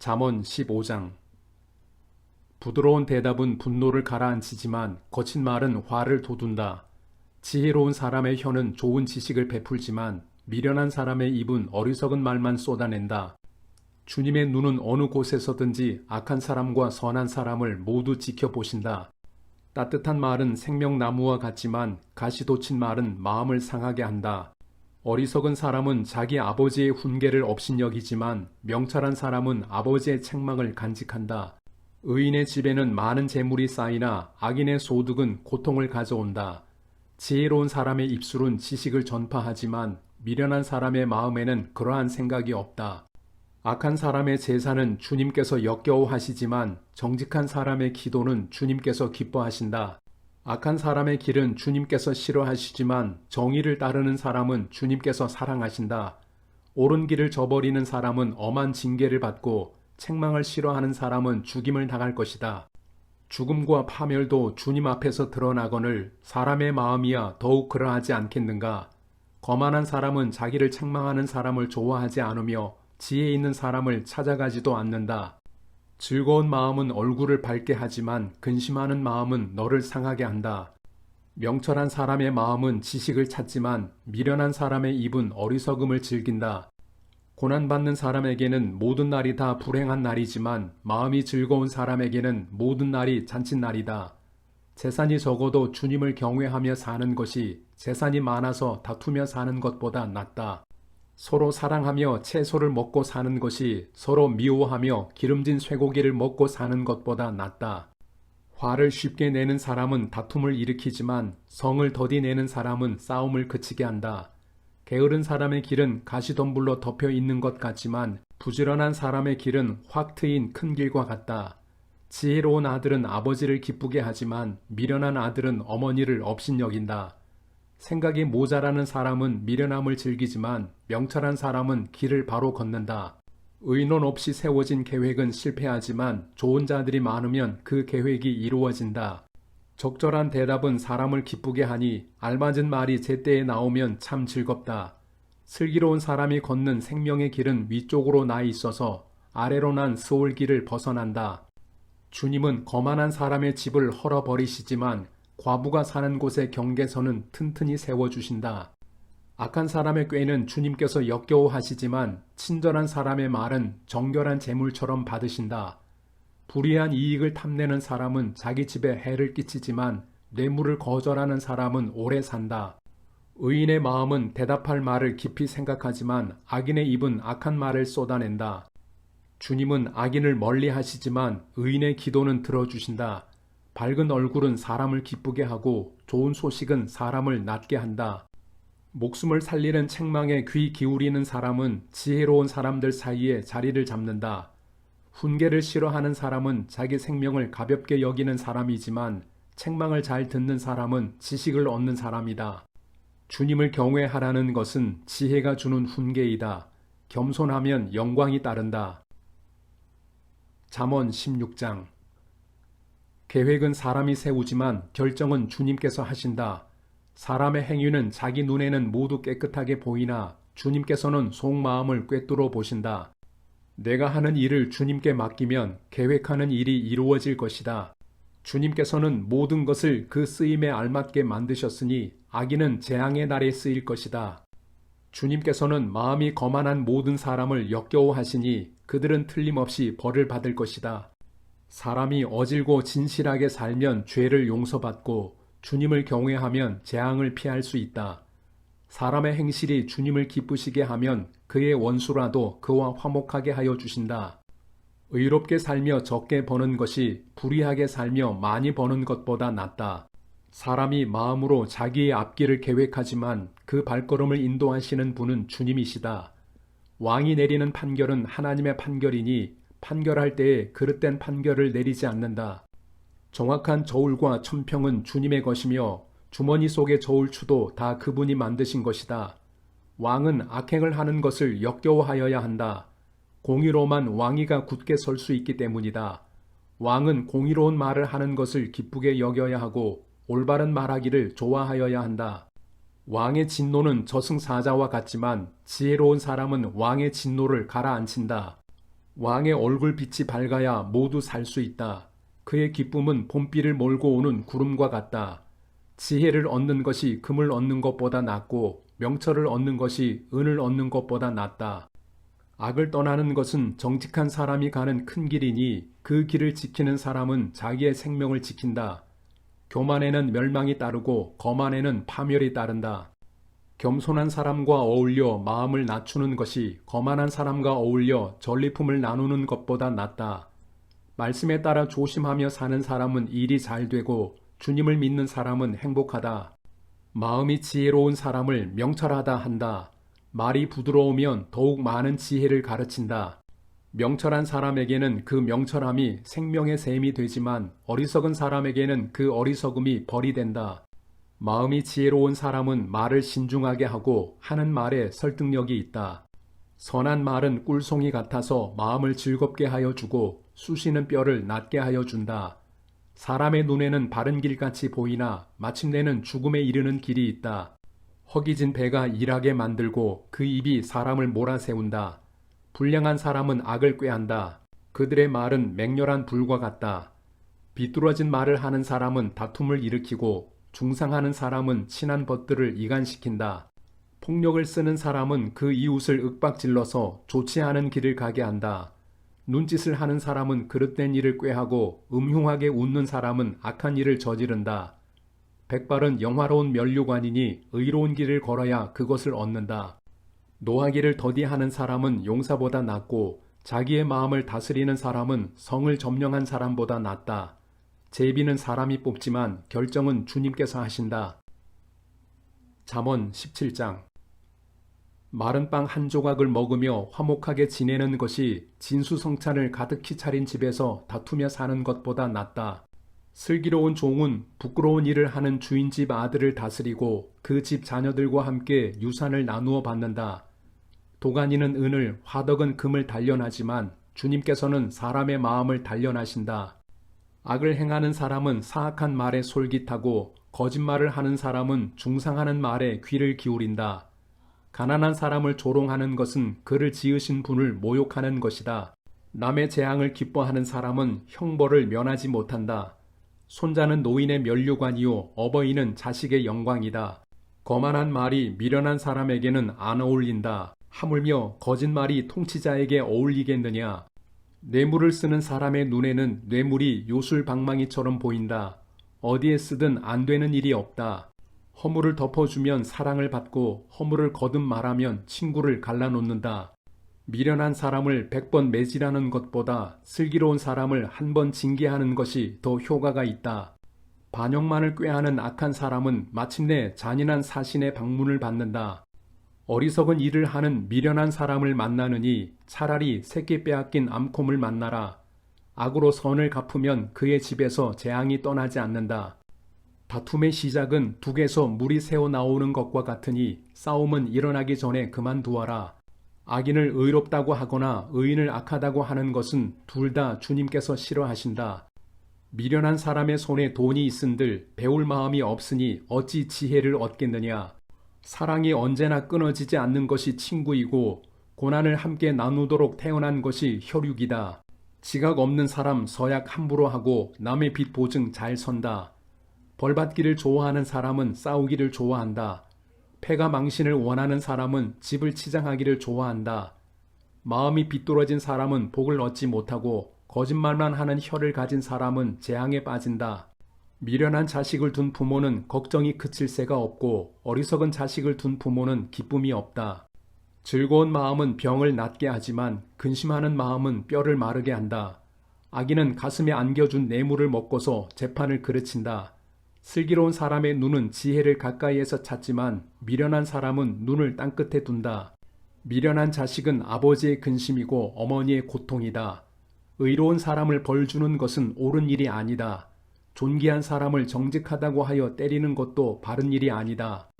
잠언 15장. 부드러운 대답은 분노를 가라앉히지만 거친 말은 화를 돋운다. 지혜로운 사람의 혀는 좋은 지식을 베풀지만 미련한 사람의 입은 어리석은 말만 쏟아낸다. 주님의 눈은 어느 곳에서든지 악한 사람과 선한 사람을 모두 지켜보신다. 따뜻한 말은 생명나무와 같지만 가시 돋친 말은 마음을 상하게 한다. 어리석은 사람은 자기 아버지의 훈계를 업신여기지만 명철한 사람은 아버지의 책망을 간직한다. 의인의 집에는 많은 재물이 쌓이나 악인의 소득은 고통을 가져온다. 지혜로운 사람의 입술은 지식을 전파하지만 미련한 사람의 마음에는 그러한 생각이 없다. 악한 사람의 제사는 주님께서 역겨워하시지만 정직한 사람의 기도는 주님께서 기뻐하신다. 악한 사람의 길은 주님께서 싫어하시지만 정의를 따르는 사람은 주님께서 사랑하신다. 옳은 길을 저버리는 사람은 엄한 징계를 받고 책망을 싫어하는 사람은 죽임을 당할 것이다. 죽음과 파멸도 주님 앞에서 드러나거늘 사람의 마음이야 더욱 그러하지 않겠는가. 거만한 사람은 자기를 책망하는 사람을 좋아하지 않으며 지혜 있는 사람을 찾아가지도 않는다. 즐거운 마음은 얼굴을 밝게 하지만 근심하는 마음은 너를 상하게 한다. 명철한 사람의 마음은 지식을 찾지만 미련한 사람의 입은 어리석음을 즐긴다. 고난받는 사람에게는 모든 날이 다 불행한 날이지만 마음이 즐거운 사람에게는 모든 날이 잔칫날이다. 재산이 적어도 주님을 경외하며 사는 것이 재산이 많아서 다투며 사는 것보다 낫다. 서로 사랑하며 채소를 먹고 사는 것이 서로 미워하며 기름진 쇠고기를 먹고 사는 것보다 낫다. 화를 쉽게 내는 사람은 다툼을 일으키지만 성을 더디 내는 사람은 싸움을 그치게 한다. 게으른 사람의 길은 가시덤불로 덮여 있는 것 같지만 부지런한 사람의 길은 확 트인 큰 길과 같다. 지혜로운 아들은 아버지를 기쁘게 하지만 미련한 아들은 어머니를 업신여긴다. 생각이 모자라는 사람은 미련함을 즐기지만 명철한 사람은 길을 바로 걷는다. 의논 없이 세워진 계획은 실패하지만 좋은 자들이 많으면 그 계획이 이루어진다. 적절한 대답은 사람을 기쁘게 하니 알맞은 말이 제때에 나오면 참 즐겁다. 슬기로운 사람이 걷는 생명의 길은 위쪽으로 나 있어서 아래로 난 스올 길을 벗어난다. 주님은 거만한 사람의 집을 헐어버리시지만 과부가 사는 곳의 경계선은 튼튼히 세워주신다. 악한 사람의 꾀는 주님께서 역겨워하시지만 친절한 사람의 말은 정결한 재물처럼 받으신다. 불의한 이익을 탐내는 사람은 자기 집에 해를 끼치지만 뇌물을 거절하는 사람은 오래 산다. 의인의 마음은 대답할 말을 깊이 생각하지만 악인의 입은 악한 말을 쏟아낸다. 주님은 악인을 멀리 하시지만 의인의 기도는 들어주신다. 밝은 얼굴은 사람을 기쁘게 하고 좋은 소식은 사람을 낫게 한다. 목숨을 살리는 책망에 귀 기울이는 사람은 지혜로운 사람들 사이에 자리를 잡는다. 훈계를 싫어하는 사람은 자기 생명을 가볍게 여기는 사람이지만 책망을 잘 듣는 사람은 지식을 얻는 사람이다. 주님을 경외하라는 것은 지혜가 주는 훈계이다. 겸손하면 영광이 따른다. 잠언 16장. 계획은 사람이 세우지만 결정은 주님께서 하신다. 사람의 행위는 자기 눈에는 모두 깨끗하게 보이나 주님께서는 속마음을 꿰뚫어 보신다. 내가 하는 일을 주님께 맡기면 계획하는 일이 이루어질 것이다. 주님께서는 모든 것을 그 쓰임에 알맞게 만드셨으니 악인은 재앙의 날에 쓰일 것이다. 주님께서는 마음이 거만한 모든 사람을 역겨워하시니 그들은 틀림없이 벌을 받을 것이다. 사람이 어질고 진실하게 살면 죄를 용서받고 주님을 경외하면 재앙을 피할 수 있다. 사람의 행실이 주님을 기쁘시게 하면 그의 원수라도 그와 화목하게 하여 주신다. 의롭게 살며 적게 버는 것이 불의하게 살며 많이 버는 것보다 낫다. 사람이 마음으로 자기의 앞길을 계획하지만 그 발걸음을 인도하시는 분은 주님이시다. 왕이 내리는 판결은 하나님의 판결이니 판결할 때에 그릇된 판결을 내리지 않는다. 정확한 저울과 천평은 주님의 것이며 주머니 속의 저울추도 다 그분이 만드신 것이다. 왕은 악행을 하는 것을 역겨워하여야 한다. 공의로만 왕위가 굳게 설 수 있기 때문이다. 왕은 공의로운 말을 하는 것을 기쁘게 여겨야 하고 올바른 말하기를 좋아하여야 한다. 왕의 진노는 저승사자와 같지만 지혜로운 사람은 왕의 진노를 가라앉힌다. 왕의 얼굴빛이 밝아야 모두 살 수 있다. 그의 기쁨은 봄비를 몰고 오는 구름과 같다. 지혜를 얻는 것이 금을 얻는 것보다 낫고 명철을 얻는 것이 은을 얻는 것보다 낫다. 악을 떠나는 것은 정직한 사람이 가는 큰 길이니 그 길을 지키는 사람은 자기의 생명을 지킨다. 교만에는 멸망이 따르고 거만에는 파멸이 따른다. 겸손한 사람과 어울려 마음을 낮추는 것이 거만한 사람과 어울려 전리품을 나누는 것보다 낫다. 말씀에 따라 조심하며 사는 사람은 일이 잘 되고 주님을 믿는 사람은 행복하다. 마음이 지혜로운 사람을 명철하다 한다. 말이 부드러우면 더욱 많은 지혜를 가르친다. 명철한 사람에게는 그 명철함이 생명의 샘이 되지만 어리석은 사람에게는 그 어리석음이 벌이 된다. 마음이 지혜로운 사람은 말을 신중하게 하고 하는 말에 설득력이 있다. 선한 말은 꿀송이 같아서 마음을 즐겁게 하여 주고 쑤시는 뼈를 낫게 하여 준다. 사람의 눈에는 바른 길같이 보이나 마침내는 죽음에 이르는 길이 있다. 허기진 배가 일하게 만들고 그 입이 사람을 몰아세운다. 불량한 사람은 악을 꾀한다. 그들의 말은 맹렬한 불과 같다. 비뚤어진 말을 하는 사람은 다툼을 일으키고 중상하는 사람은 친한 벗들을 이간시킨다. 폭력을 쓰는 사람은 그 이웃을 윽박질러서 좋지 않은 길을 가게 한다. 눈짓을 하는 사람은 그릇된 일을 꾀하고 음흉하게 웃는 사람은 악한 일을 저지른다. 백발은 영화로운 면류관이니 의로운 길을 걸어야 그것을 얻는다. 노하기를 더디하는 사람은 용사보다 낫고 자기의 마음을 다스리는 사람은 성을 점령한 사람보다 낫다. 제비는 사람이 뽑지만 결정은 주님께서 하신다. 잠언 17장. 마른 빵 한 조각을 먹으며 화목하게 지내는 것이 진수성찬을 가득히 차린 집에서 다투며 사는 것보다 낫다. 슬기로운 종은 부끄러운 일을 하는 주인집 아들을 다스리고 그 집 자녀들과 함께 유산을 나누어 받는다. 도가니는 은을, 화덕은 금을 단련하지만 주님께서는 사람의 마음을 단련하신다. 악을 행하는 사람은 사악한 말에 솔깃하고 거짓말을 하는 사람은 중상하는 말에 귀를 기울인다. 가난한 사람을 조롱하는 것은 그를 지으신 분을 모욕하는 것이다. 남의 재앙을 기뻐하는 사람은 형벌을 면하지 못한다. 손자는 노인의 면류관이요 어버이는 자식의 영광이다. 거만한 말이 미련한 사람에게는 안 어울린다. 하물며 거짓말이 통치자에게 어울리겠느냐. 뇌물을 쓰는 사람의 눈에는 뇌물이 요술방망이처럼 보인다. 어디에 쓰든 안 되는 일이 없다. 허물을 덮어주면 사랑을 받고 허물을 거듭 말하면 친구를 갈라놓는다. 미련한 사람을 100번 매질하는 것보다 슬기로운 사람을 한 번 징계하는 것이 더 효과가 있다. 반역만을 꾀하는 악한 사람은 마침내 잔인한 사신의 방문을 받는다. 어리석은 일을 하는 미련한 사람을 만나느니 차라리 새끼 빼앗긴 암콤을 만나라. 악으로 선을 갚으면 그의 집에서 재앙이 떠나지 않는다. 다툼의 시작은 북에서 물이 새어나오는 것과 같으니 싸움은 일어나기 전에 그만두어라. 악인을 의롭다고 하거나 의인을 악하다고 하는 것은 둘 다 주님께서 싫어하신다. 미련한 사람의 손에 돈이 있은들 배울 마음이 없으니 어찌 지혜를 얻겠느냐. 사랑이 언제나 끊어지지 않는 것이 친구이고 고난을 함께 나누도록 태어난 것이 혈육이다. 지각 없는 사람 서약 함부로 하고 남의 빚 보증 잘 선다. 벌받기를 좋아하는 사람은 싸우기를 좋아한다. 패가 망신을 원하는 사람은 집을 치장하기를 좋아한다. 마음이 비뚤어진 사람은 복을 얻지 못하고 거짓말만 하는 혀를 가진 사람은 재앙에 빠진다. 미련한 자식을 둔 부모는 걱정이 그칠 새가 없고 어리석은 자식을 둔 부모는 기쁨이 없다. 즐거운 마음은 병을 낫게 하지만 근심하는 마음은 뼈를 마르게 한다. 악인은 가슴에 안겨준 뇌물을 먹고서 재판을 그르친다. 슬기로운 사람의 눈은 지혜를 가까이에서 찾지만 미련한 사람은 눈을 땅끝에 둔다. 미련한 자식은 아버지의 근심이고 어머니의 고통이다. 의로운 사람을 벌주는 것은 옳은 일이 아니다. 존귀한 사람을 정직하다고 하여 때리는 것도 바른 일이 아니다.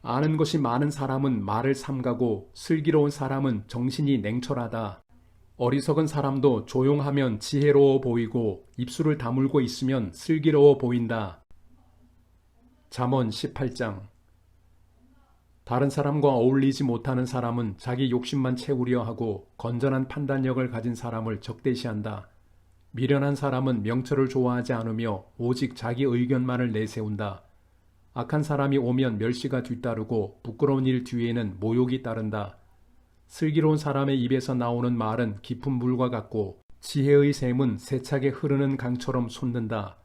아는 것이 많은 사람은 말을 삼가고 슬기로운 사람은 정신이 냉철하다. 어리석은 사람도 조용하면 지혜로워 보이고 입술을 다물고 있으면 슬기로워 보인다. 잠언 18장. 다른 사람과 어울리지 못하는 사람은 자기 욕심만 채우려 하고 건전한 판단력을 가진 사람을 적대시한다. 미련한 사람은 명철을 좋아하지 않으며 오직 자기 의견만을 내세운다. 악한 사람이 오면 멸시가 뒤따르고 부끄러운 일 뒤에는 모욕이 따른다. 슬기로운 사람의 입에서 나오는 말은 깊은 물과 같고 지혜의 샘은 세차게 흐르는 강처럼 솟는다.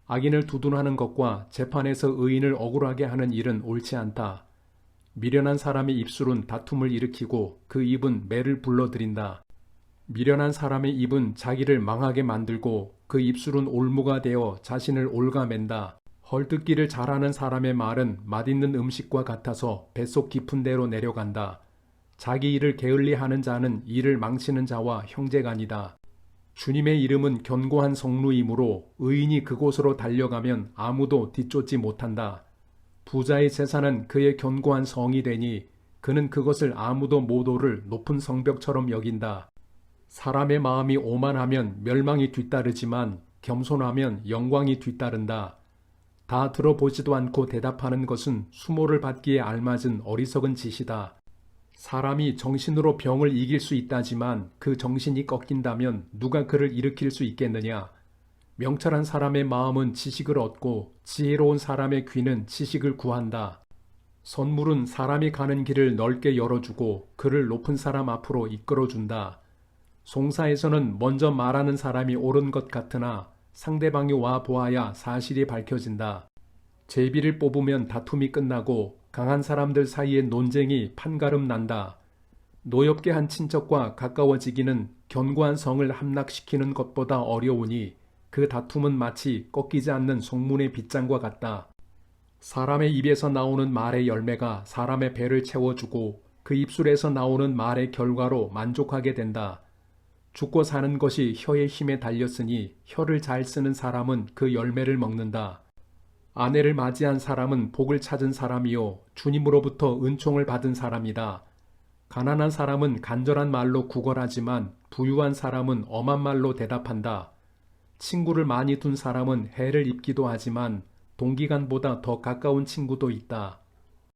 악인을 두둔하는 것과 재판에서 의인을 억울하게 하는 일은 옳지 않다. 미련한 사람의 입술은 다툼을 일으키고 그 입은 매를 불러들인다. 미련한 사람의 입은 자기를 망하게 만들고 그 입술은 올무가 되어 자신을 옭아맨다. 헐뜯기를 잘하는 사람의 말은 맛있는 음식과 같아서 뱃속 깊은 데로 내려간다. 자기 일을 게을리하는 자는 일을 망치는 자와 형제간이다. 주님의 이름은 견고한 성루이므로 의인이 그곳으로 달려가면 아무도 뒤쫓지 못한다. 부자의 재산은 그의 견고한 성이 되니 그는 그것을 아무도 못 오를 높은 성벽처럼 여긴다. 사람의 마음이 오만하면 멸망이 뒤따르지만 겸손하면 영광이 뒤따른다. 다 들어보지도 않고 대답하는 것은 수모를 받기에 알맞은 어리석은 짓이다. 사람이 정신으로 병을 이길 수 있다지만 그 정신이 꺾인다면 누가 그를 일으킬 수 있겠느냐. 명철한 사람의 마음은 지식을 얻고 지혜로운 사람의 귀는 지식을 구한다. 선물은 사람이 가는 길을 넓게 열어주고 그를 높은 사람 앞으로 이끌어준다. 송사에서는 먼저 말하는 사람이 옳은 것 같으나 상대방이 와 보아야 사실이 밝혀진다. 제비를 뽑으면 다툼이 끝나고 강한 사람들 사이에 논쟁이 판가름 난다. 노엽게 한 친척과 가까워지기는 견고한 성을 함락시키는 것보다 어려우니 그 다툼은 마치 꺾이지 않는 송문의 빗장과 같다. 사람의 입에서 나오는 말의 열매가 사람의 배를 채워주고 그 입술에서 나오는 말의 결과로 만족하게 된다. 죽고 사는 것이 혀의 힘에 달렸으니 혀를 잘 쓰는 사람은 그 열매를 먹는다. 아내를 맞이한 사람은 복을 찾은 사람이요 주님으로부터 은총을 받은 사람이다. 가난한 사람은 간절한 말로 구걸하지만 부유한 사람은 엄한 말로 대답한다. 친구를 많이 둔 사람은 해를 입기도 하지만 동기간보다 더 가까운 친구도 있다.